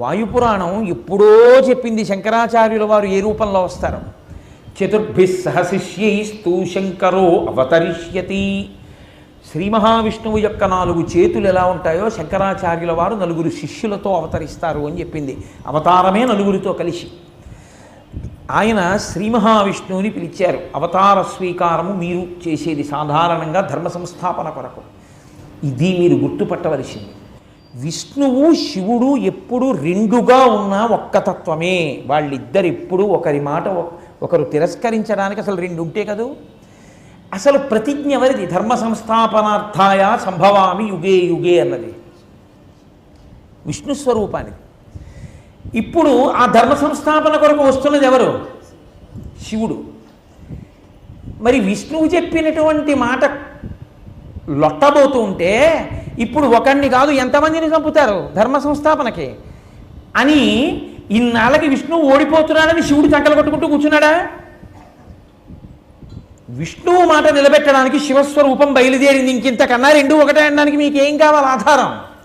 వాయుపురాణం ఎప్పుడో చెప్పింది శంకరాచార్యుల వారు ఏ రూపంలో వస్తారు. చతుర్భిః సహ శిష్యైస్తు శంకరో అవతరిష్యతి. శ్రీ మహావిష్ణువు యొక్క 4 చేతులు ఎలా ఉంటాయో శంకరాచార్యుల వారు 4 శిష్యులతో అవతరిస్తారు అని చెప్పింది. అవతారమే 4తో కలిసి. ఆయన శ్రీ మహావిష్ణువుని పిలిచారు. అవతార స్వీకారము మీరు చేసేది సాధారణంగా ధర్మ సంస్థాపన కొరకు. ఇది మీరు గుర్తుపట్టవలసింది. విష్ణువు శివుడు ఎప్పుడు రెండుగా ఉన్న ఒక్క తత్వమే. వాళ్ళిద్దరు ఎప్పుడు ఒకరి మాట ఒకరు తిరస్కరించడానికి అసలు 2 ఉంటే కదూ. అసలు ప్రతిజ్ఞ ఎవరిది? ధర్మ సంస్థాపనార్థాయ సంభవామి యుగే యుగే అన్నది విష్ణు స్వరూపానికి. ఇప్పుడు ఆ ధర్మ సంస్థాపన కొరకు వస్తున్నది ఎవరు? శివుడు. మరి విష్ణువు చెప్పినటువంటి మాట లొట్టబోతూ ఉంటే ఇప్పుడు ఒకడిని కాదు ఎంతమందిని చంపుతారు ధర్మ సంస్థాపనకి అని ఇన్నాళ్ళకి విష్ణువు ఓడిపోతున్నాడని శివుడు చంకలు కొట్టుకుంటూ కూర్చున్నాడా? విష్ణువు మాట నిలబెట్టడానికి శివస్వరూపం బయలుదేరింది. ఇంకింతకన్నా 2 ఒకటే అనడానికి మీకేం కావాలి ఆధారం?